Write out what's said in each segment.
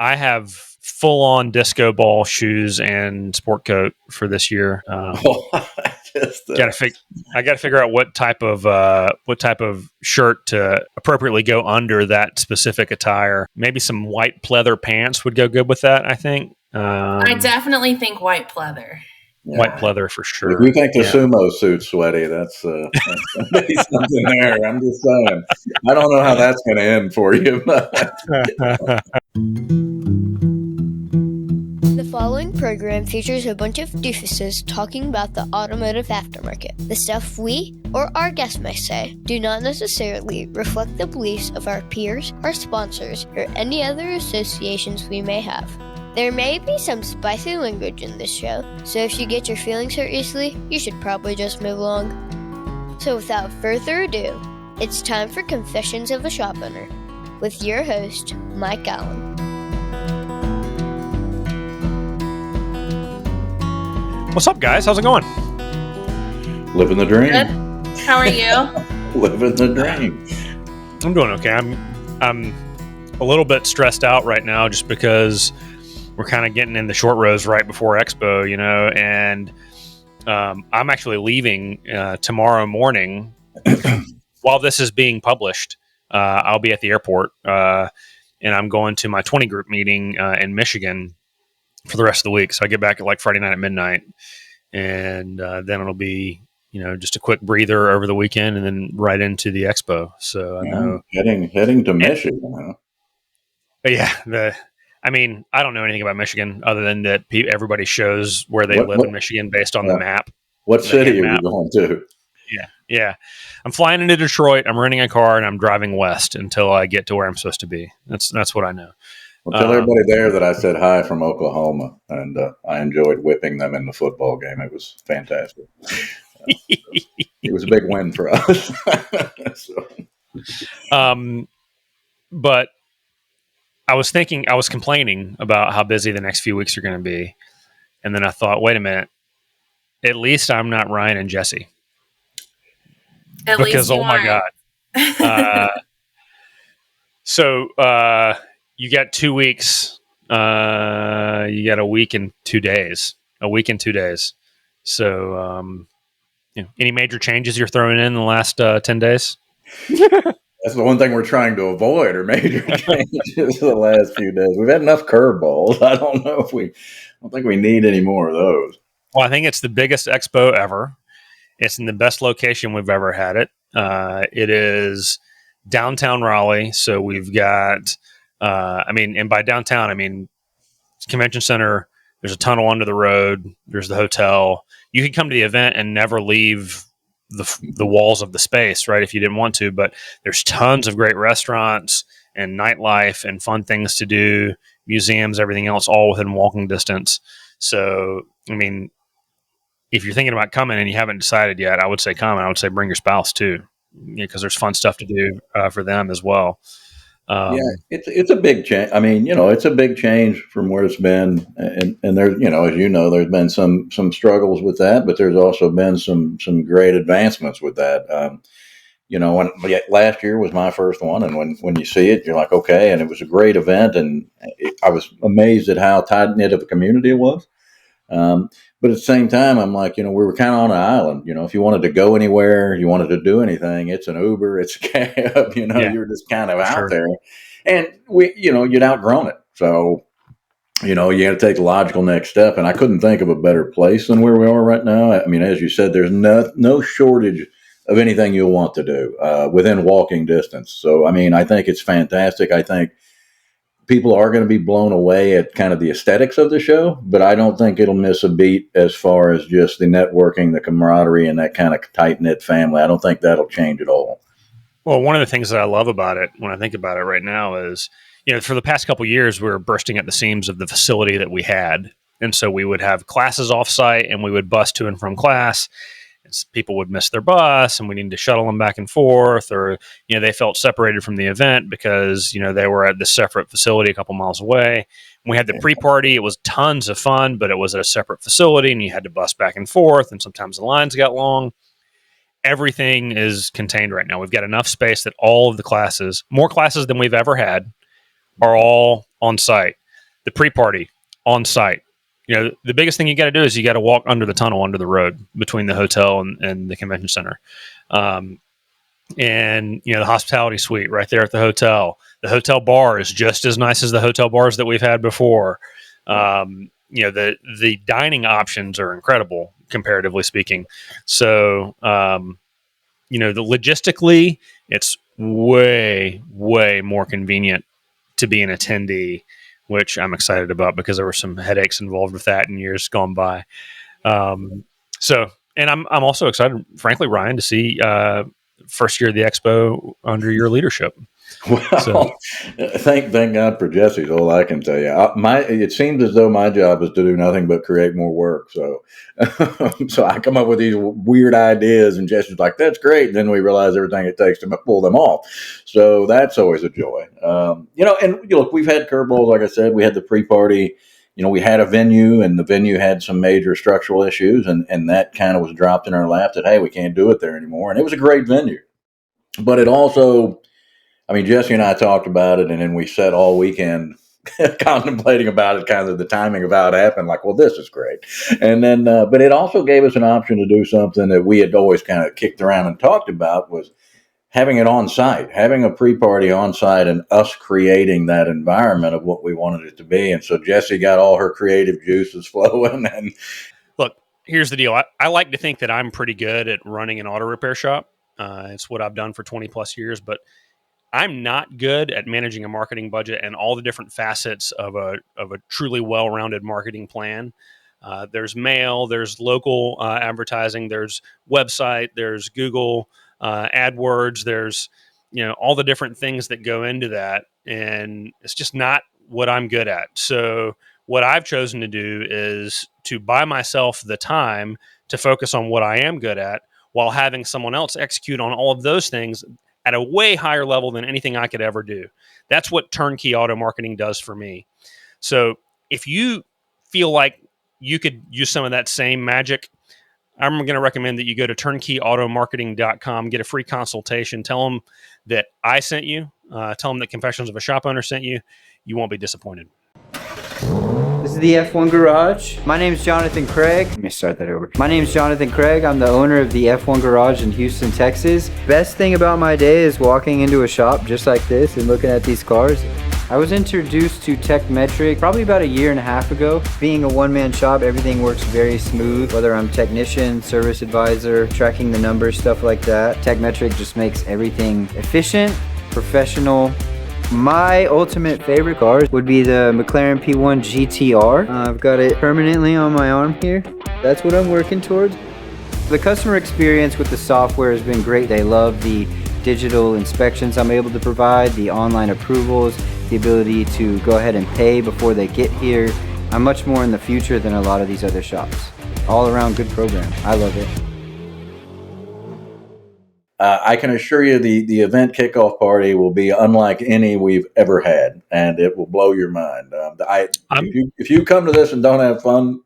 I have full-on disco ball shoes and sport coat for this year. I got to figure out what type of shirt to appropriately go under that specific attire. Maybe some white pleather pants would go good with that, I think. I definitely think white pleather. White pleather for sure. If you think the sumo suit's sweaty, that's something there. I'm just saying. I don't know how that's going to end for you. The following program features a bunch of doofuses talking about the automotive aftermarket. The stuff we, or our guests may say, do not necessarily reflect the beliefs of our peers, our sponsors, or any other associations we may have. There may be some spicy language in this show, so if you get your feelings hurt easily, you should probably just move along. So without further ado, it's time for Confessions of a Shop Owner, with your host, Mike Allen. What's up, guys? How's it going? Living the dream. Good. How are you? Living the dream. I'm doing okay. I'm a little bit stressed out right now just because we're kind of getting in the short rows right before Expo, and I'm actually leaving tomorrow morning. While this is being published, I'll be at the airport, and I'm going to my 20 group meeting in Michigan for the rest of the week. So I get back at like Friday night at midnight, and then it'll be, just a quick breather over the weekend and then right into the Expo. So I know heading to Michigan. Yeah. I don't know anything about Michigan other than that everybody shows where they live in Michigan based on the map. What city are you going to? Yeah. I'm flying into Detroit. I'm renting a car and I'm driving west until I get to where I'm supposed to be. That's what I know. Well, tell everybody there that I said hi from Oklahoma, and I enjoyed whipping them in the football game. It was fantastic. It was a big win for us. But I was complaining about how busy the next few weeks are going to be. And then I thought, wait a minute, at least I'm not Ryan and Jessee. Because, oh my God. So you got 2 weeks. You got a week and 2 days. So, any major changes you're throwing in the last 10 days? That's the one thing we're trying to avoid, or major changes the last few days. We've had enough curveballs. I don't think we need any more of those. Well, I think it's the biggest expo ever. It's in the best location we've ever had it. It is downtown Raleigh. So we've got, and by downtown, I mean, convention center, there's a tunnel under the road. There's the hotel. You could come to the event and never leave the walls of the space, right? If you didn't want to, but there's tons of great restaurants and nightlife and fun things to do, museums, everything else, all within walking distance. So, if you're thinking about coming and you haven't decided yet, I would say come, and I would say bring your spouse too, because there's fun stuff to do for them as well. It's a big change. It's a big change from where it's been, and there's, as there's been some struggles with that, but there's also been some great advancements with that. Last year was my first one, and when you see it, you're like, okay, and it was a great event, and I was amazed at how tight knit of a community it was. But at the same time, I'm like, we were kind of on an island. If you wanted to go anywhere, you wanted to do anything, it's an Uber, it's a cab. You're just kind of out there, and you'd outgrown it. So, you got to take the logical next step. And I couldn't think of a better place than where we are right now. As you said, there's no shortage of anything you'll want to do within walking distance. So, I think it's fantastic. I think people are going to be blown away at kind of the aesthetics of the show, but I don't think it'll miss a beat as far as just the networking, the camaraderie, and that kind of tight-knit family. I don't think that'll change at all. Well, one of the things that I love about it when I think about it right now is, for the past couple of years, we were bursting at the seams of the facility that we had. And so we would have classes off-site and we would bus to and from class. People would miss their bus and we needed to shuttle them back and forth, or, they felt separated from the event because, they were at this separate facility a couple miles away. When we had the pre-party, it was tons of fun, but it was at a separate facility and you had to bus back and forth. And sometimes the lines got long. Everything is contained right now. We've got enough space that all of the classes, more classes than we've ever had, are all on site. the pre-party on site. The biggest thing you got to do is you got to walk under the tunnel, under the road between the hotel and the convention center. And the hospitality suite right there at the hotel. The hotel bar is just as nice as the hotel bars that we've had before. The dining options are incredible, comparatively speaking. So, logistically, it's way, way more convenient to be an attendee, which I'm excited about because there were some headaches involved with that in years gone by. And I'm also excited, frankly, Ryan, to see first year of the expo under your leadership. Well, thank God for Jessee is all I can tell you. It seems as though my job is to do nothing but create more work. So, so I come up with these weird ideas, and Jessee's like, "That's great." And then we realize everything it takes to pull them off. So that's always a joy. Look, we've had curveballs. Like I said, we had the pre-party. We had a venue, and the venue had some major structural issues, and that kind of was dropped in our lap that, hey, we can't do it there anymore. And it was a great venue, but it also, Jessee and I talked about it, and then we sat all weekend contemplating about it, kind of the timing of how it happened. Like, well, this is great. And then, but it also gave us an option to do something that we had always kind of kicked around and talked about, was having it on site, having a pre-party on site, and us creating that environment of what we wanted it to be. And so Jessee got all her creative juices flowing. And look, here's the deal. I like to think that I'm pretty good at running an auto repair shop. It's what I've done for 20 plus years, but I'm not good at managing a marketing budget and all the different facets of a truly well-rounded marketing plan. There's mail, there's local advertising, there's website, there's Google AdWords, there's all the different things that go into that, and it's just not what I'm good at. So what I've chosen to do is to buy myself the time to focus on what I am good at, while having someone else execute on all of those things at a way higher level than anything I could ever do. That's what turnkey auto marketing does for me. So if you feel like you could use some of that same magic, I'm going to recommend that you go to turnkeyautomarketing.com, get a free consultation, tell them that I sent you, tell them that Confessions of a Shop Owner sent you. You won't be disappointed. This is the F1 Garage. My name is Jonathan Craig. Let me start that over. My name is Jonathan Craig. I'm the owner of the F1 Garage in Houston, Texas. Best thing about my day is walking into a shop just like this and looking at these cars. I was introduced to Techmetric probably about a year and a half ago. Being a one-man shop, everything works very smooth. Whether I'm technician, service advisor, tracking the numbers, stuff like that. Techmetric just makes everything efficient, professional. My ultimate favorite car would be the McLaren P1 GTR. I've got it permanently on my arm here. That's what I'm working towards. The customer experience with the software has been great. They love the digital inspections I'm able to provide, the online approvals, the ability to go ahead and pay before they get here. I'm much more in the future than a lot of these other shops. All around good program. I love it. I can assure you the event kickoff party will be unlike any we've ever had, and it will blow your mind. If you come to this and don't have fun,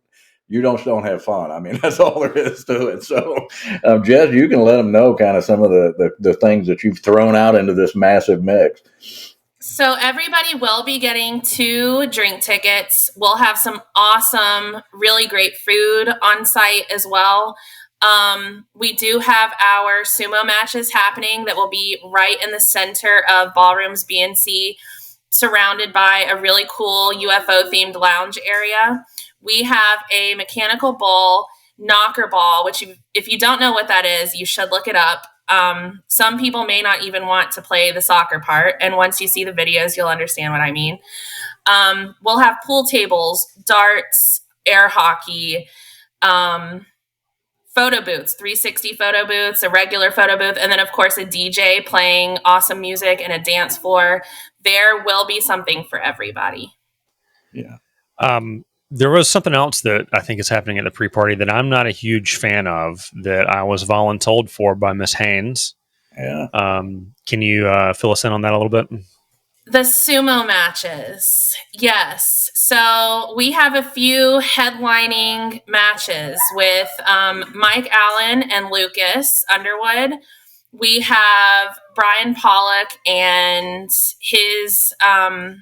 you don't have fun. That's all there is to it. So, Jess, you can let them know kind of some of the things that you've thrown out into this massive mix. So everybody will be getting 2 drink tickets. We'll have some awesome, really great food on site as well. We do have our sumo matches happening that will be right in the center of Ballrooms B and C, surrounded by a really cool UFO themed lounge area. We have a mechanical bull knocker ball, which if you don't know what that is, you should look it up. Some people may not even want to play the soccer part, and once you see the videos, you'll understand what I mean. We'll have pool tables, darts, air hockey, photo booths, 360 photo booths, a regular photo booth, and then, of course, a DJ playing awesome music and a dance floor. There will be something for everybody. Yeah. There was something else that I think is happening at the pre-party that I'm not a huge fan of, that I was voluntold for by Miss Haynes. Yeah. Can you fill us in on that a little bit? The sumo matches. Yes. So we have a few headlining matches with Mike Allen and Lucas Underwood. We have Brian Pollock and his, oh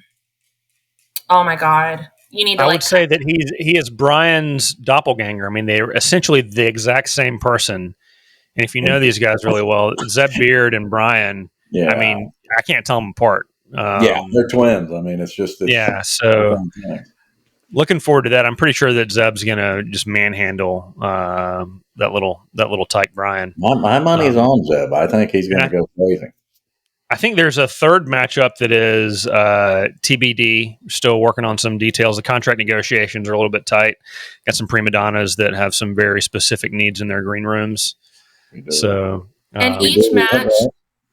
my God, you need to I would say that he is Brian's doppelganger. I mean, they're essentially the exact same person. And if you know these guys really well, Zeb Beard and Brian, Yeah. I mean, I can't tell them apart. They're twins. I mean, it's just so looking forward to that. I'm pretty sure that Zeb's gonna just manhandle that little tyke Brian. My money's on Zeb. I think he's going to go crazy. I think there's a third matchup that is TBD. Still working on some details. The contract negotiations are a little bit tight. Got some prima donnas that have some very specific needs in their green rooms. So, and each match,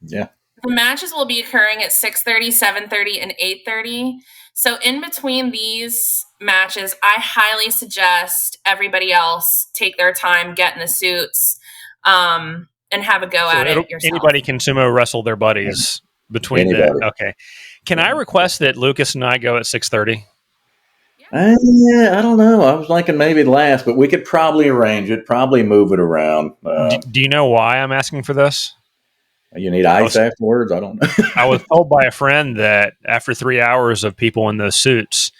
the matches will be occurring at 6:30, 7:30, and 8:30. So in between these matches, I highly suggest everybody else take their time, get in the suits, and have a go at it yourself. Anybody can sumo wrestle their buddies between the. Okay, can I request that Lucas and I go at 6:30? Yeah, I don't know. I was thinking maybe last, but we could probably arrange it, probably move it around. Do you know why I'm asking for this? You need ice afterwards? I don't know. I was told by a friend that after 3 hours of people in those suits,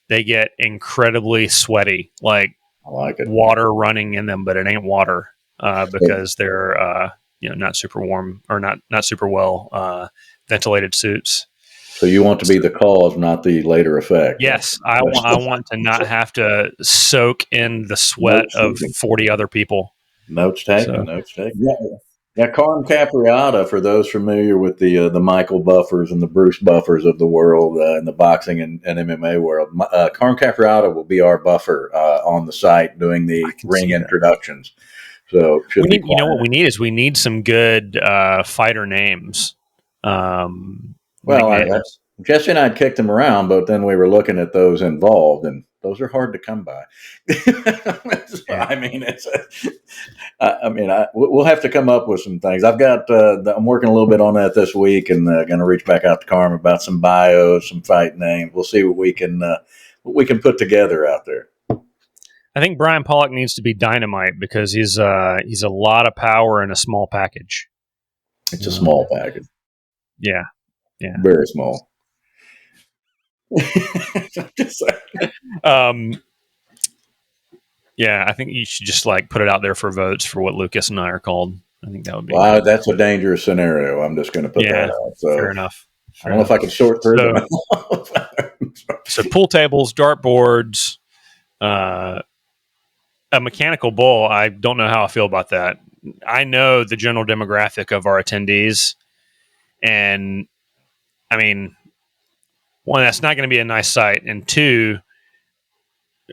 they get incredibly sweaty, like water running in them, but it ain't water because they're not super warm or not super well ventilated suits. So you want to be the cause, not the later effect. Yes, I want to not have to soak in the sweat of 40 other people. Notes taken. Yeah, Carm Capriata, for those familiar with the Michael Buffers and the Bruce Buffers of the world in the boxing and MMA world, Carm Capriata will be our buffer on the site doing the ring introductions. So you know what we need is we need some good fighter names. Jessee and I kicked them around, but then we were looking at those involved, and those are hard to come by. We'll have to come up with some things. I've got. I'm working a little bit on that this week, and going to reach back out to Carm about some bios, some fight names. We'll see what we can put together out there. I think Brian Pollock needs to be dynamite because he's a lot of power in a small package. It's a small package. Yeah. Very small. I think you should just put it out there for votes for what Lucas and I are called. I think that would be. Well, that's a dangerous scenario. I'm just going to put that out. So fair enough. I don't know if I can sort through them. So pool tables, dart boards, a mechanical bull. I don't know how I feel about that. I know the general demographic of our attendees, and I mean, one, that's not going to be a nice sight, and two,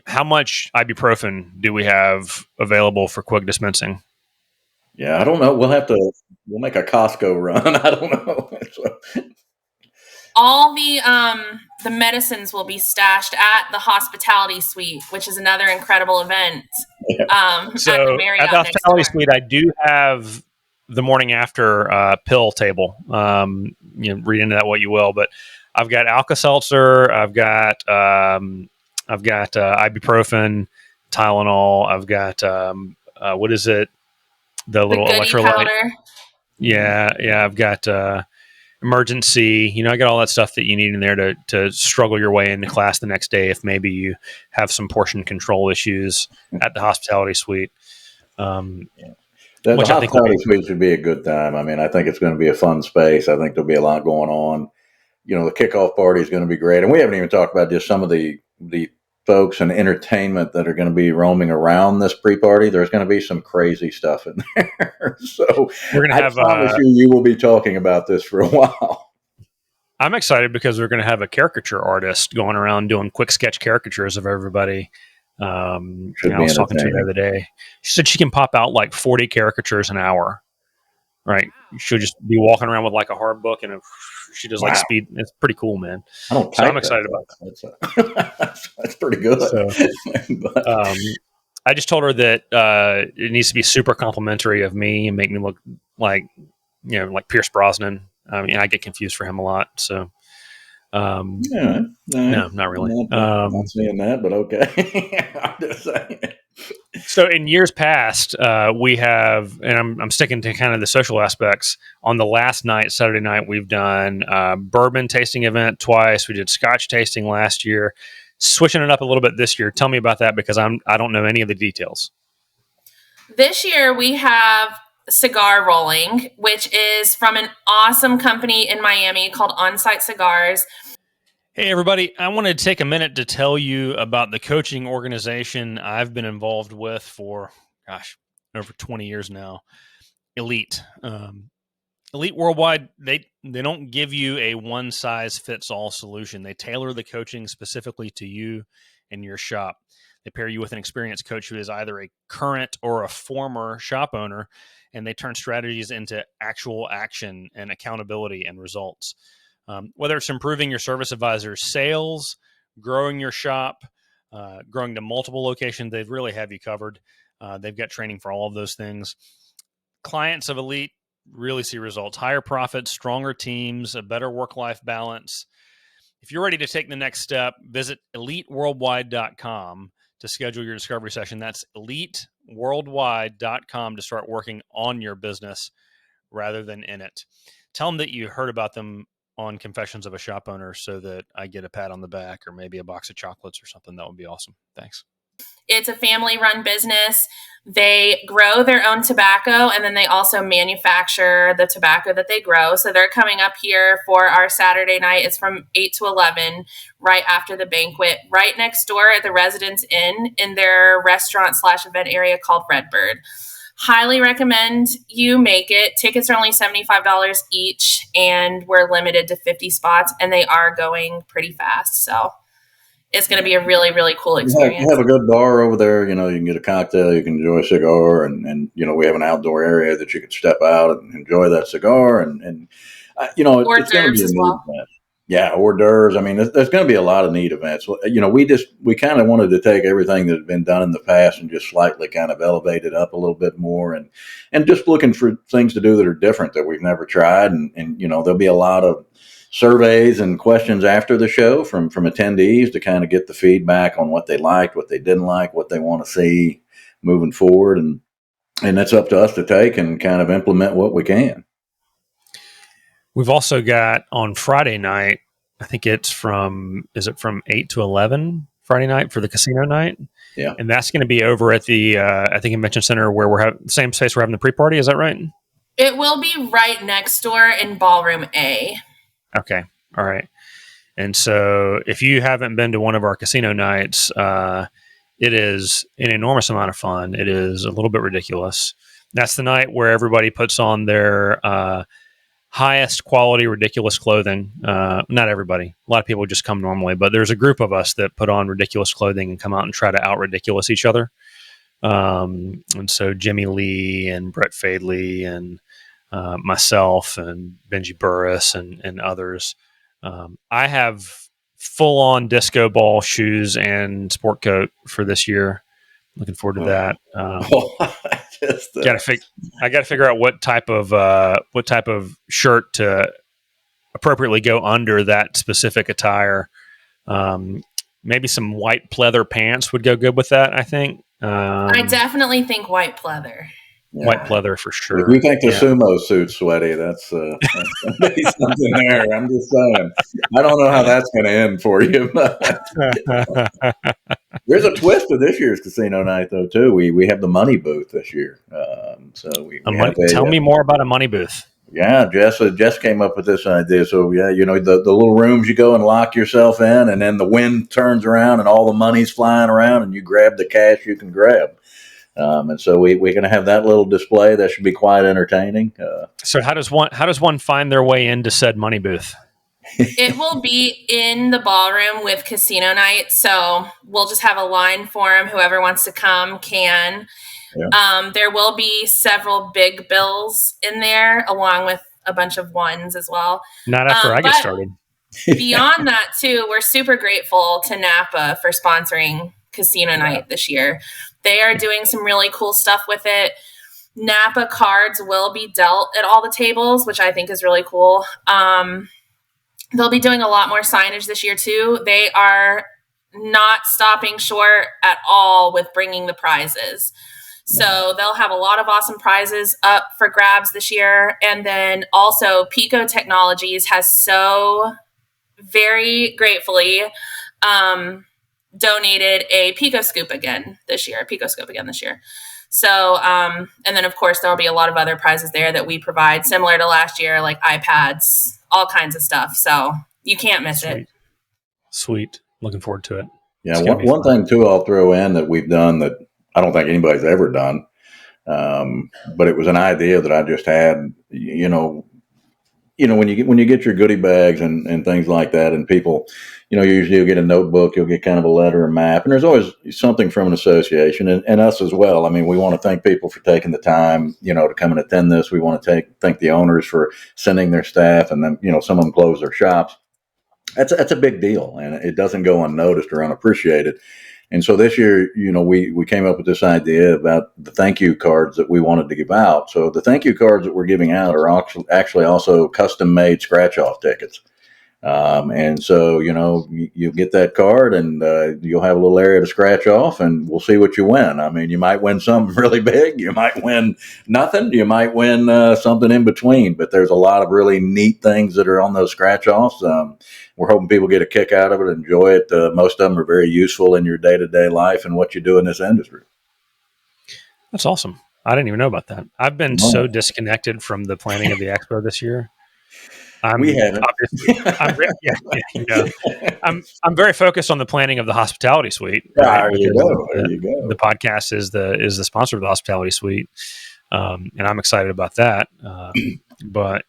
how much ibuprofen do we have available for quick dispensing? Yeah, I don't know. We'll make a Costco run. I don't know. All the medicines will be stashed at the hospitality suite, which is another incredible event. At the hospitality suite, I do have the morning after pill table. Read into that what you will, but I've got Alka-Seltzer, I've got ibuprofen, Tylenol, I've got what is it? The little electrolyte powder. Yeah, I've got emergency. I got all that stuff that you need in there to struggle your way into class the next day if maybe you have some portion control issues at the hospitality suite. The hospitality suite should be a good time. I mean, I think it's going to be a fun space. I think there'll be a lot going on. The kickoff party is going to be great. And we haven't even talked about just some of the folks and entertainment that are going to be roaming around this pre-party. There's going to be some crazy stuff in there. So we're going to have. I promise you will be talking about this for a while. I'm excited because we're going to have a caricature artist going around doing quick sketch caricatures of everybody. I was talking to her the other day. She said she can pop out 40 caricatures an hour. Right. She'll just be walking around with a hard book and she does speed. It's pretty cool, man. I'm excited about that. That's pretty good. So, I just told her that it needs to be super complimentary of me and make me look like Pierce Brosnan. I mean, I get confused for him a lot. So, no, not really. I'm not saying that, but okay. I'm just saying. So in years past, we have, and I'm sticking to kind of the social aspects. On the last night, Saturday night, we've done bourbon tasting event twice. We did Scotch tasting last year. switching it up a little bit this year. Tell me about that because I don't know any of the details. This year we have Cigar rolling, which is from an awesome company in Miami called On-Site Cigars. Hey, everybody. I wanted to take a minute to tell you about the coaching organization I've been involved with for, over 20 years now, Elite. Elite Worldwide, they don't give you a one-size-fits-all solution. They tailor the coaching specifically to you and your shop. They pair you with an experienced coach who is either a current or a former shop owner, and they turn strategies into actual action and accountability and results. Whether it's improving your service advisor's sales, growing your shop, growing to multiple locations, they really have you covered. They've got training for all of those things. Clients of Elite really see results, higher profits, stronger teams, a better work-life balance. If you're ready to take the next step, visit eliteworldwide.com to schedule your discovery session. That's eliteworldwide.com to start working on your business rather than in it. Tell them that you heard about them on Confessions of a Shop Owner so that I get a pat on the back or maybe a box of chocolates or something. That would be awesome. Thanks. It's a family-run business. They grow their own tobacco, and then they also manufacture the tobacco that they grow. So they're coming up here for our Saturday night. It's from 8 to 11, right after the banquet, right next door at the Residence Inn in their restaurant/event area called Redbird. Highly recommend you make it. Tickets are only $75 each, and we're limited to 50 spots, and they are going pretty fast. So it's going to be a really, really cool experience. You have a good bar over there. You can get a cocktail, you can enjoy a cigar, and we have an outdoor area that you can step out and enjoy that cigar. And hors it's going to d'oeuvres be a as neat well. event. Yeah, hors d'oeuvres. I mean, there's going to be a lot of neat events. We kind of wanted to take everything that had been done in the past and just slightly kind of elevate it up a little bit more, and just looking for things to do that are different that we've never tried. And there'll be a lot of surveys and questions after the show from attendees to kind of get the feedback on what they liked, what they didn't like, what they want to see moving forward. And that's up to us to take and kind of implement what we can. We've also got on Friday night, I think it's from 8 to 11 Friday night for the casino night? Yeah. And that's going to be over at the, I think, Convention Center where we're having the same space we're having the pre-party. Is that right? It will be right next door in Ballroom A. Okay. All right. And so if you haven't been to one of our casino nights, it is an enormous amount of fun. It is a little bit ridiculous. That's the night where everybody puts on their highest quality, ridiculous clothing. Not everybody. A lot of people just come normally, but there's a group of us that put on ridiculous clothing and come out and try to out-ridiculous each other. And so Jimmy Lee and Brett Fadley and myself and Benji Burris and others. I have full-on disco ball shoes and sport coat for this year. Looking forward to that. I got to figure out what type of shirt to appropriately go under that specific attire. Maybe some white pleather pants would go good with that, I think. I definitely think white pleather. Yeah. White pleather for sure. If you think the sumo suit's sweaty, that's something there. I'm just saying. I don't know how that's going to end for you. There's a twist to this year's casino night, though, too. We have the money booth this year. Tell me more about a money booth. Yeah, Jess came up with this idea. So, yeah, the little rooms you go and lock yourself in, and then the wind turns around and all the money's flying around, and you grab the cash you can grab. And so we're going to have that little display that should be quite entertaining. So how does one find their way into said money booth? It will be in the ballroom with casino night. So we'll just have a line for them. Whoever wants to come can. Yeah. There will be several big bills in there along with a bunch of ones as well. Not after I get started. Beyond that too, we're super grateful to Napa for sponsoring casino night this year. They are doing some really cool stuff with it. Napa cards will be dealt at all the tables, which I think is really cool. They'll be doing a lot more signage this year too. They are not stopping short at all with bringing the prizes. So they'll have a lot of awesome prizes up for grabs this year. And then also Pico Technologies has so very gratefully donated a Pico Scope again this year. So, and then of course there'll be a lot of other prizes there that we provide, similar to last year, like iPads, all kinds of stuff. So you can't miss it. Sweet. Looking forward to it. Yeah. One thing too, I'll throw in that we've done that I don't think anybody's ever done. But it was an idea that I just had, when you get your goodie bags and things like that, and people, usually you'll get a notebook, you'll get kind of a letter, a map, and there's always something from an association and us as well. I mean, we want to thank people for taking the time, to come and attend this. We want to thank the owners for sending their staff, and then, some of them close their shops. That's a big deal, and it doesn't go unnoticed or unappreciated. And so this year, we came up with this idea about the thank you cards that we wanted to give out. So the thank you cards that we're giving out are actually also custom made scratch off tickets. And so, you get that card and you'll have a little area to scratch off, and we'll see what you win. I mean, you might win something really big. You might win nothing. You might win something in between. But there's a lot of really neat things that are on those scratch offs. We're hoping people get a kick out of it, enjoy it. Most of them are very useful in your day-to-day life and what you do in this industry. That's awesome. I didn't even know about that. I've been so disconnected from the planning of the expo this year. We haven't. I'm very focused on the planning of the hospitality suite. Right? There you go. The podcast is the sponsor of the hospitality suite, and I'm excited about that. But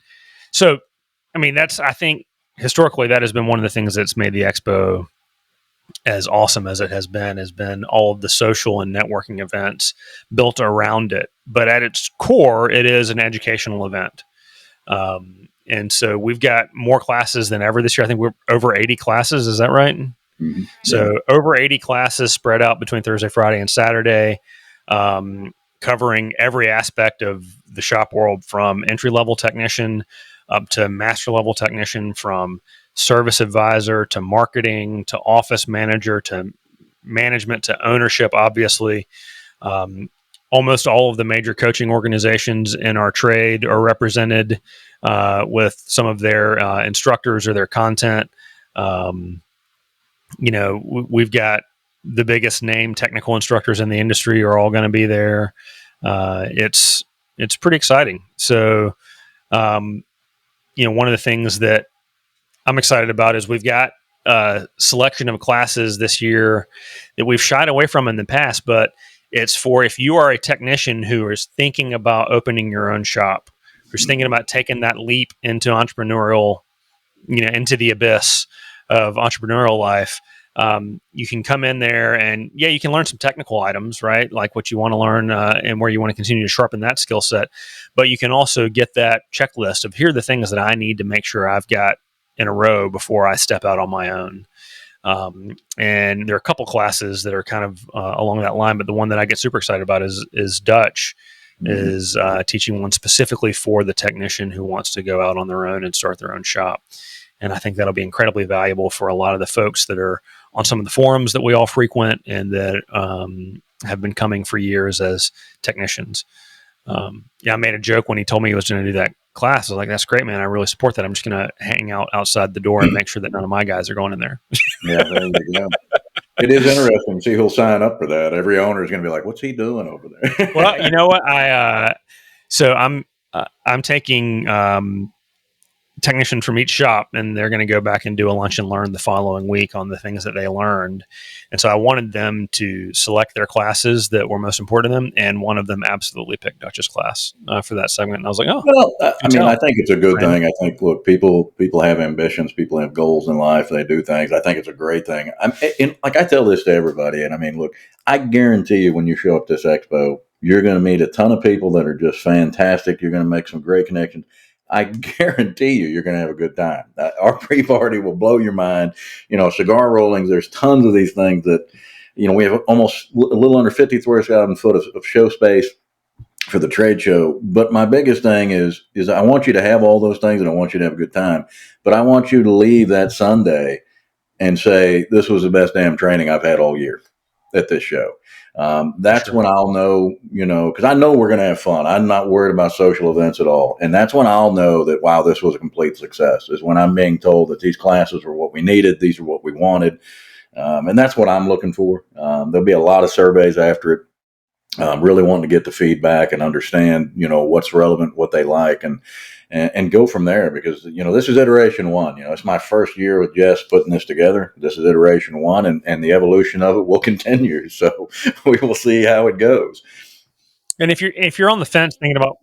so, I mean, I think historically that has been one of the things that's made the expo as awesome as it has been all of the social and networking events built around it. But at its core, it is an educational event. And so we've got more classes than ever this year. I think we're over 80 classes. Is that right? Mm-hmm. So over 80 classes spread out between Thursday, Friday, and Saturday, covering every aspect of the shop world, from entry-level technician up to master-level technician, from service advisor to marketing to office manager to management to ownership, obviously. Almost all of the major coaching organizations in our trade are represented with some of their instructors or their content. We've got the biggest name technical instructors in the industry are all going to be there. It's pretty exciting. So, one of the things that I'm excited about is we've got a selection of classes this year that we've shied away from in the past, but it's for if you are a technician who is thinking about opening your own shop, who's thinking about taking that leap into entrepreneurial, into the abyss of entrepreneurial life. You can come in there and you can learn some technical items, right? Like what you want to learn and where you want to continue to sharpen that skill set. But you can also get that checklist of here are the things that I need to make sure I've got in a row before I step out on my own. And there are a couple classes that are kind of along that line, but the one that I get super excited about is Dutch, is teaching one specifically for the technician who wants to go out on their own and start their own shop. And I think that'll be incredibly valuable for a lot of the folks that are on some of the forums that we all frequent and that have been coming for years as technicians. I made a joke when he told me he was going to do that class. I was like, that's great, man. I really support that. I'm just going to hang out outside the door and make sure that none of my guys are going in there. Yeah, there you go. It is interesting to see who'll sign up for that. Every owner is going to be like, what's he doing over there? Well, you know what? I'm taking technicians from each shop, and they're going to go back and do a lunch and learn the following week on the things that they learned. And so I wanted them to select their classes that were most important to them, and one of them absolutely picked Dutch's class for that segment. And I was like, oh, well, I think it's a good thing. I think, look, people have ambitions, people have goals in life, they do things. I think it's a great thing. I tell this to everybody, and I mean, look, I guarantee you when you show up to this expo, you're going to meet a ton of people that are just fantastic. You're going to make some great connections. I guarantee you're going to have a good time. Our pre-party will blow your mind. Cigar rollings, there's tons of these things that, we have almost a little under 50,000 foot of show space for the trade show. But my biggest thing is I want you to have all those things and I want you to have a good time. But I want you to leave that Sunday and say, this was the best damn training I've had all year at this show. That's when I'll know, because I know we're going to have fun. I'm not worried about social events at all. And that's when I'll know that, wow, this was a complete success, is when I'm being told that these classes were what we needed. These are what we wanted. And that's what I'm looking for. There'll be a lot of surveys after it. Really wanting to get the feedback and understand, what's relevant, what they like, and go from there, because, this is iteration one. It's my first year with Jess putting this together. This is iteration one, and the evolution of it will continue. So we will see how it goes. And if you're on the fence thinking about,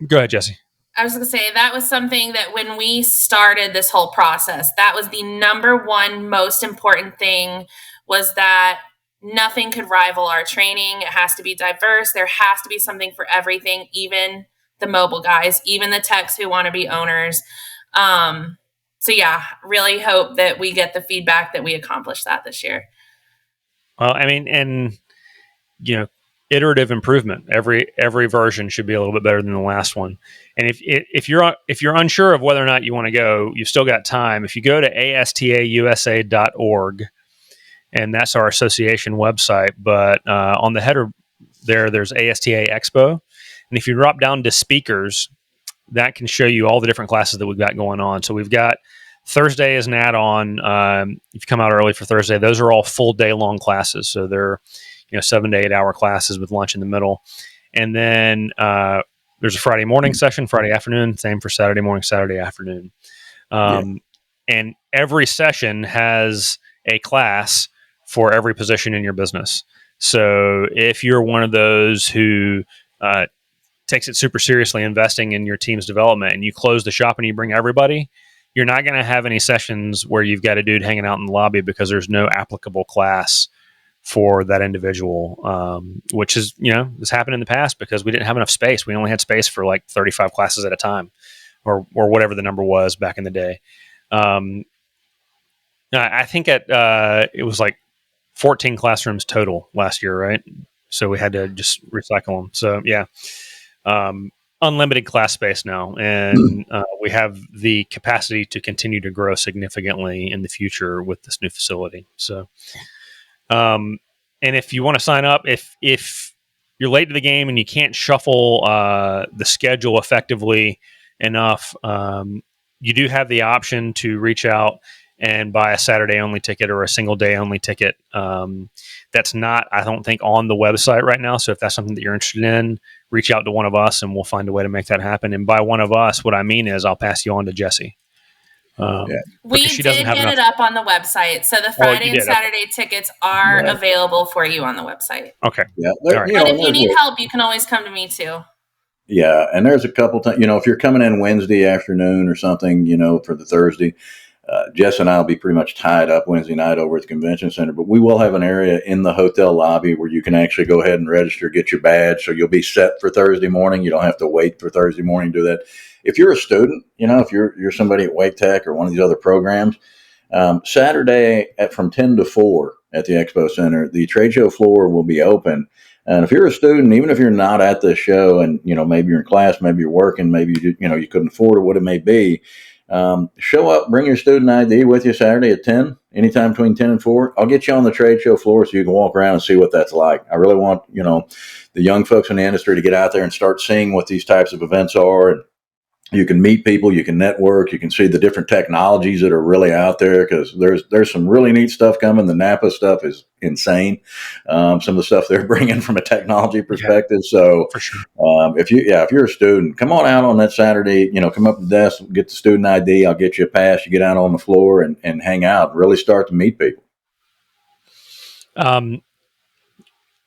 go ahead, Jesse. I was going to say that was something that when we started this whole process, that was the number one most important thing, was that nothing could rival our training. It has to be diverse. There has to be something for everything, even the mobile guys, even the techs who want to be owners. So yeah, really hope that we get the feedback that we accomplish that this year. Well, I mean, and iterative improvement. Every version should be a little bit better than the last one. And if you're unsure of whether or not you want to go, you've still got time. If you go to astausa.org, and that's our association website, but on the header there's ASTA Expo, and if you drop down to speakers, that can show you all the different classes that we've got going on. So we've got Thursday as an add-on. If you come out early for Thursday, those are all full day long classes. So they're 7 to 8 hour classes with lunch in the middle. And then there's a Friday morning session, Friday afternoon, same for Saturday morning, Saturday afternoon. And every session has a class for every position in your business. So if you're one of those who takes it super seriously, investing in your team's development, and you close the shop and you bring everybody, you're not going to have any sessions where you've got a dude hanging out in the lobby because there's no applicable class for that individual, which is, has happened in the past because we didn't have enough space. We only had space for like 35 classes at a time, or whatever the number was back in the day. I think it was like 14 classrooms total last year, right? So we had to just recycle them. So yeah, unlimited class space now, and we have the capacity to continue to grow significantly in the future with this new facility. So, and if you want to sign up, if you're late to the game and you can't shuffle the schedule effectively enough, you do have the option to reach out and buy a Saturday only ticket or a single day only ticket. That's not, I don't think, on the website right now. So if that's something that you're interested in, reach out to one of us and we'll find a way to make that happen. And by one of us, what I mean is I'll pass you on to Jessee. We did get it up on the website. So the Friday and Saturday tickets are available for you on the website. Okay. Yeah. But if you need help, you can always come to me too. Yeah. And there's a couple times, if you're coming in Wednesday afternoon or something, for the Thursday, Jess and I will be pretty much tied up Wednesday night over at the convention center, but we will have an area in the hotel lobby where you can actually go ahead and register, get your badge. So you'll be set for Thursday morning. You don't have to wait for Thursday morning to do that. If you're a student, if you're somebody at Wake Tech or one of these other programs, Saturday from 10 to 4 at the Expo Center, the trade show floor will be open. And if you're a student, even if you're not at the show and, maybe you're in class, maybe you're working, maybe you couldn't afford it, what it may be, show up, bring your student ID with you Saturday at 10, anytime between 10 and 4. I'll get you on the trade show floor so you can walk around and see what that's like. I really want, the young folks in the industry to get out there and start seeing what these types of events are. And you can meet people, you can network, you can see the different technologies that are really out there, because there's some really neat stuff coming. The Napa stuff is insane. Some of the stuff they're bringing from a technology perspective. Yeah, so for sure. If you're a student, come on out on that Saturday, come up to the desk, get the student ID. I'll get you a pass. You get out on the floor and hang out, really start to meet people.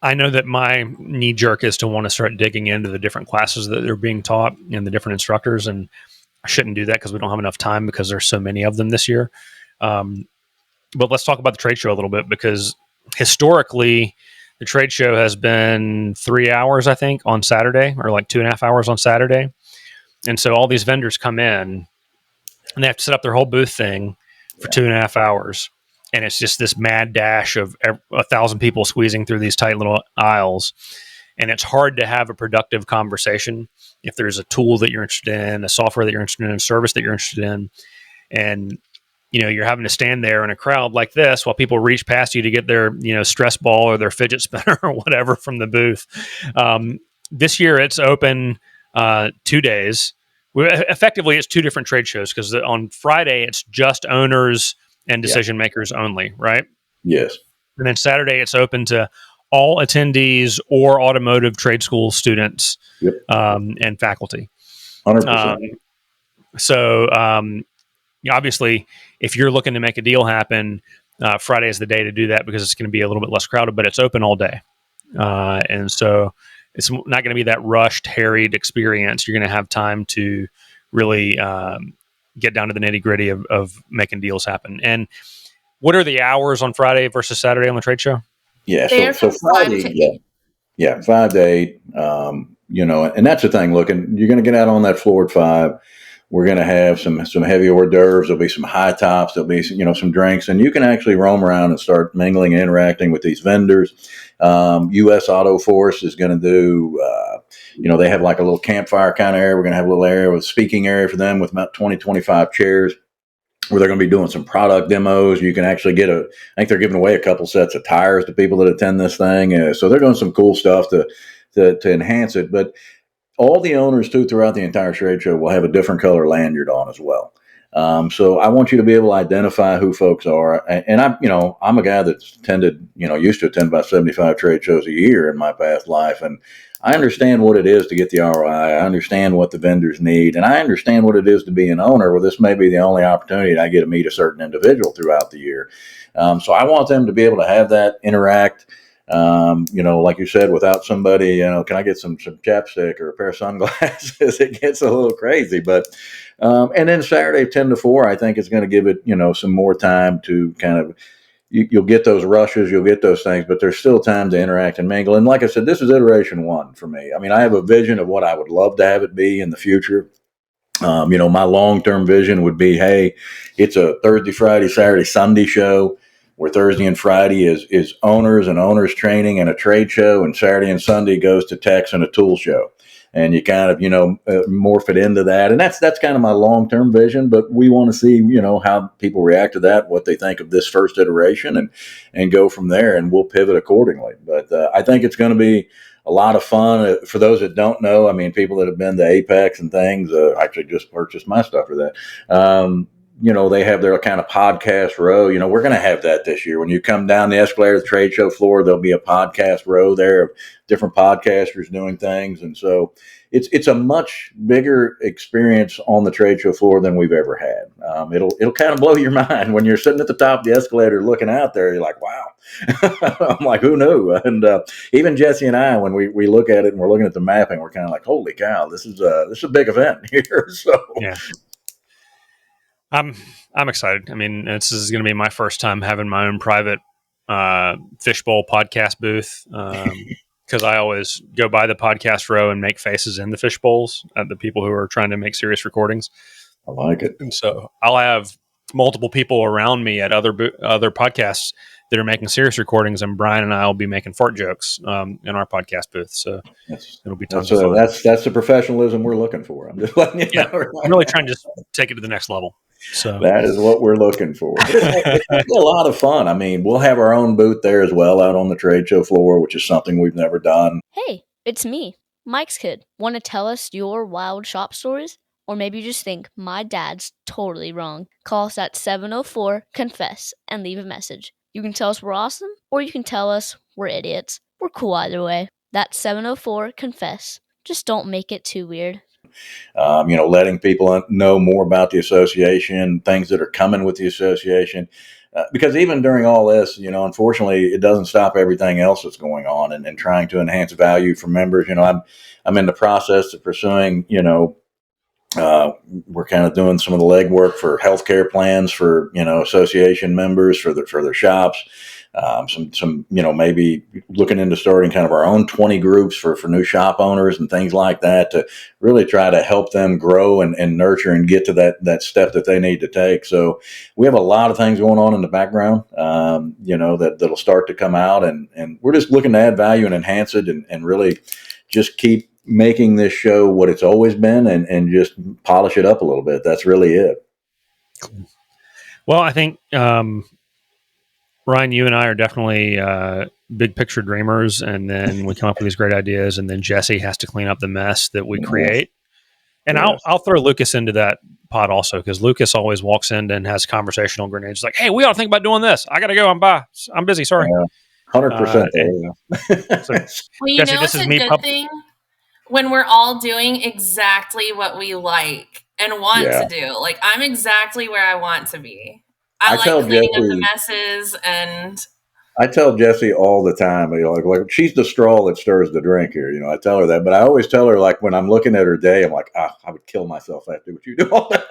I know that my knee jerk is to want to start digging into the different classes that are being taught and the different instructors. And I shouldn't do that because we don't have enough time because there's so many of them this year. But let's talk about the trade show a little bit, because historically the trade show has been 3 hours, I think, on Saturday, or like 2.5 hours on Saturday. And so all these vendors come in and they have to set up their whole booth thing for 2.5 hours. And it's just this mad dash of 1,000 people squeezing through these tight little aisles. And it's hard to have a productive conversation if there's a tool that you're interested in, a software that you're interested in, a service that you're interested in. And, you're having to stand there in a crowd like this while people reach past you to get their, stress ball or their fidget spinner or whatever from the booth. This year it's open 2 days. Effectively, it's 2 different trade shows, because on Friday it's just owners and decision makers only, right? Yes. And then Saturday, it's open to all attendees or automotive trade school students and faculty. 100%. Obviously, if you're looking to make a deal happen, Friday is the day to do that because it's going to be a little bit less crowded, but it's open all day. And so it's not going to be that rushed, harried experience. You're going to have time to really get down to the nitty gritty of making deals happen. And what are the hours on Friday versus Saturday on the trade show? Yeah. They're So from 5 Friday, to 8. yeah, 5 to 8. And that's the thing. Look, and you're going to get out on that floor at 5. We're going to have some heavy hors d'oeuvres. There'll be some high tops. There'll be some drinks, and you can actually roam around and start mingling and interacting with these vendors. U.S. Auto Force is going to do. They have like a little campfire kind of area. We're going to have a little area with a speaking area for them with about 20, 25 chairs, where they're going to be doing some product demos. You can actually I think they're giving away a couple sets of tires to people that attend this thing. So they're doing some cool stuff to enhance it. But all the owners too throughout the entire trade show will have a different color lanyard on as well. So I want you to be able to identify who folks are. And I'm a guy that's used to attend about 75 trade shows a year in my past life. And I understand what it is to get the ROI. I understand what the vendors need, and I understand what it is to be an owner. Well, this may be the only opportunity I get to meet a certain individual throughout the year. So I want them to be able to have that interact. Like you said, without somebody, can I get some chapstick or a pair of sunglasses? It gets a little crazy, but, and then Saturday, 10 to 4, I think it's going to give it, some more time to kind of, you'll get those rushes, you'll get those things, but there's still time to interact and mingle. And like I said, this is iteration 1 for me. I mean, I have a vision of what I would love to have it be in the future. My long-term vision would be, hey, it's a Thursday, Friday, Saturday, Sunday show, where Thursday and Friday is owners and owners training and a trade show, and Saturday and Sunday goes to techs and a tool show. And you kind of, morph it into that. And that's kind of my long-term vision, but we want to see, how people react to that, what they think of this first iteration, and go from there, and we'll pivot accordingly. But I think it's going to be a lot of fun. For those that don't know, I mean, people that have been to Apex and things, actually just purchased my stuff for that. They have their kind of podcast row. We're going to have that this year. When you come down the escalator, the trade show floor, there'll be a podcast row there of different podcasters doing things. And so it's a much bigger experience on the trade show floor than we've ever had. It'll kind of blow your mind when you're sitting at the top of the escalator looking out there. You're like, wow. I'm like, who knew? And even Jessee and I, when we look at it and we're looking at the mapping, we're kind of like, holy cow, this is a big event here. So yeah. I'm excited. I mean, this is going to be my first time having my own private fishbowl podcast booth, because I always go by the podcast row and make faces in the fish bowls at the people who are trying to make serious recordings. I like it. And so I'll have multiple people around me at other podcasts that are making serious recordings, and Brian and I will be making fart jokes in our podcast booth. So it'll be tons of fun. That's the professionalism we're looking for. I'm just letting you know. Right, I'm really trying to just take it to the next level. So that is what we're looking for. It's a lot of fun. I mean, we'll have our own booth there as well out on the trade show floor, which is something we've never done. Hey, it's me, Mike's kid. Want to tell us your wild shop stories? Or maybe you just think my dad's totally wrong. Call us at 704-CONFESS and leave a message. You can tell us we're awesome, or you can tell us we're idiots. We're cool either way. That's 704-CONFESS. Just don't make it too weird. Letting people know more about the association, things that are coming with the association. Because even during all this, unfortunately, it doesn't stop everything else that's going on, and trying to enhance value for members. I'm in the process of pursuing, we're kind of doing some of the legwork for healthcare plans for, association members for their shops. Maybe looking into starting kind of our own 20 groups for new shop owners and things like that, to really try to help them grow and nurture and get to that step that they need to take. So we have a lot of things going on in the background, that'll start to come out, and we're just looking to add value and enhance it, and really just keep making this show what it's always been, and just polish it up a little bit. That's really it. Cool. Well, I think, Ryan, you and I are definitely big picture dreamers, and then we come up with these great ideas, and then Jessee has to clean up the mess that we create. And I'll throw Lucas into that pod also, because Lucas always walks in and has conversational grenades like, "Hey, we ought to think about doing this. I got to go. I'm busy. Sorry." 100%. So, well, you Jessee, know, this it's is a me. good thing when we're all doing exactly what we like and want to do. Like, I'm exactly where I want to be. I like cleaning up the messes, and I tell Jessee all the time, like she's the straw that stirs the drink here. I tell her that, but I always tell her, like, when I'm looking at her day, I'm like, I would kill myself after what you do all that.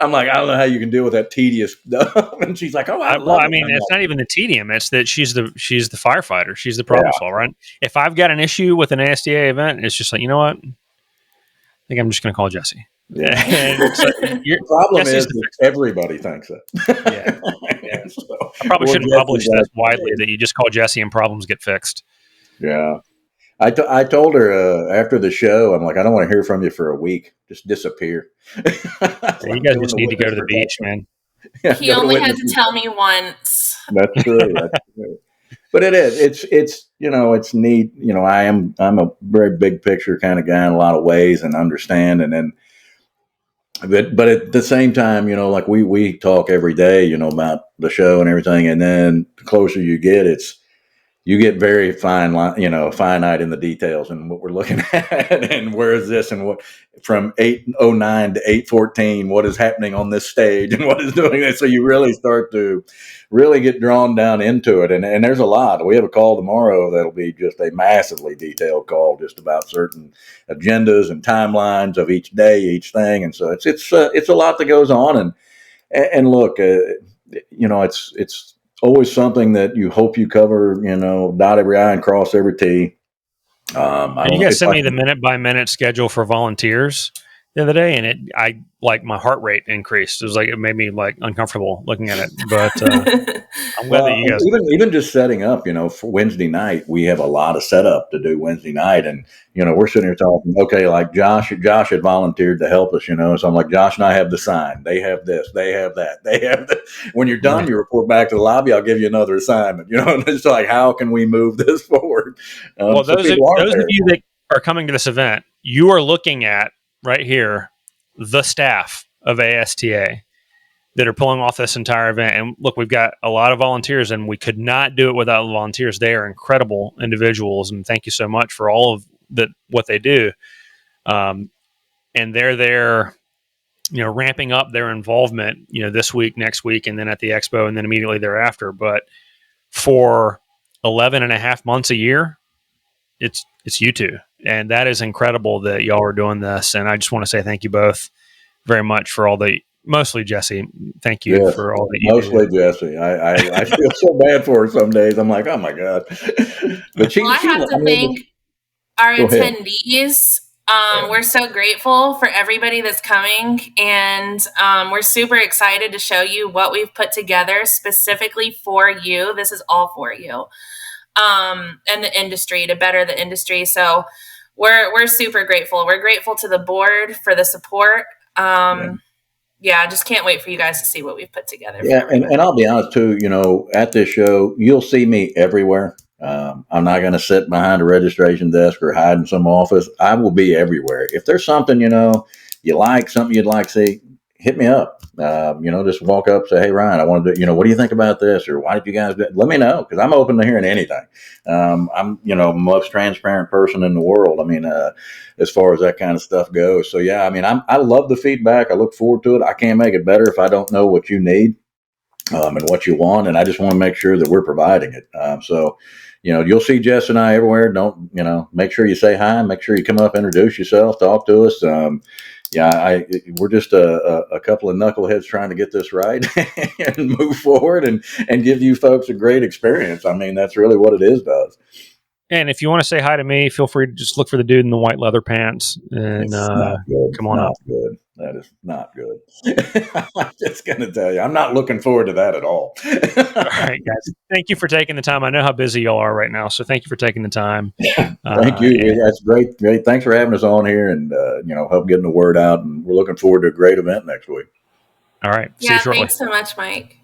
I'm like, I don't know how you can deal with that tedious stuff. And she's like, oh, I love it. It's not even the tedium. It's that she's the firefighter. She's the problem solver, right? If I've got an issue with an ASTA event, it's just like, you know what? I think I'm just going to call Jessee. Yeah. The problem is everybody thinks it. So, I probably shouldn't publish this widely that you just call Jessee and problems get fixed. Yeah. I told her after the show, I'm like, I don't want to hear from you for a week. Just disappear. You guys just need to go to the beach, man. He only had to tell me once. That's true. But it is. It's it's neat. I'm a very big picture kind of guy in a lot of ways and understand, and then. But at the same time, like we talk every day, about the show and everything. And then the closer you get, you get very finite in the details and what we're looking at and where is this and what from 8:09 to 8:14, what is happening on this stage and what is doing this. So you really start to really get drawn down into it. And there's a lot. We have a call tomorrow that'll be just a massively detailed call just about certain agendas and timelines of each day, each thing. And so it's a lot that goes on. And look, it's always something that you hope you cover, dot every I and cross every T. You guys sent me the minute by minute schedule for volunteers the other day, and my heart rate increased. It was like, it made me like uncomfortable looking at it, but I'm glad that you guys even just setting up, for Wednesday night, we have a lot of setup to do Wednesday night. And, we're sitting here talking, okay, like Josh had volunteered to help us, so I'm like, Josh and I have the sign. They have this, they have that, they have that. When you're done, you report back to the lobby, I'll give you another assignment, and it's like, how can we move this forward? Well, those of you that are coming to this event, you are looking at right here, the staff of ASTA that are pulling off this entire event. And look, we've got a lot of volunteers, and we could not do it without the volunteers. They are incredible individuals, and thank you so much for all of what they do. And they're there, ramping up their involvement, this week, next week, and then at the expo, and then immediately thereafter. But for 11 and a half months a year, it's you two. And that is incredible that y'all are doing this. And I just want to say thank you both very much for mostly Jessee. Thank you for all that you do. Mostly Jessee. I feel so bad for her some days. I'm like, oh my God. But I have to thank our attendees. We're so grateful for everybody that's coming, and we're super excited to show you what we've put together specifically for you. This is all for you. And the industry, to better the industry. So we're super grateful. We're grateful to the board for the support. I just can't wait for you guys to see what we've put together. Yeah, and I'll be honest too, at this show, you'll see me everywhere. I'm not going to sit behind a registration desk or hide in some office. I will be everywhere. If there's something, you like, something you'd like to see, hit me up. Just walk up, say, hey, Ryan, I want to do, what do you think about this? Or why did you guys do it? Let me know, because I'm open to hearing anything. I'm, most transparent person in the world. As far as that kind of stuff goes. So, yeah, I love the feedback. I look forward to it. I can't make it better if I don't know what you need and what you want. And I just want to make sure that we're providing it. You'll see Jess and I everywhere. Don't, make sure you say hi, make sure you come up, introduce yourself, talk to us. We're just a couple of knuckleheads trying to get this right and move forward and give you folks a great experience. That's really what it is to us. And if you want to say hi to me, feel free to just look for the dude in the white leather pants and come on up. Good. That is not good. I'm just going to tell you, I'm not looking forward to that at all. All right, guys. Thank you for taking the time. I know how busy y'all are right now, so thank you for taking the time. Thank you. That's great. Thanks for having us on here and, help getting the word out. And we're looking forward to a great event next week. All right. See you shortly. Thanks so much, Mike.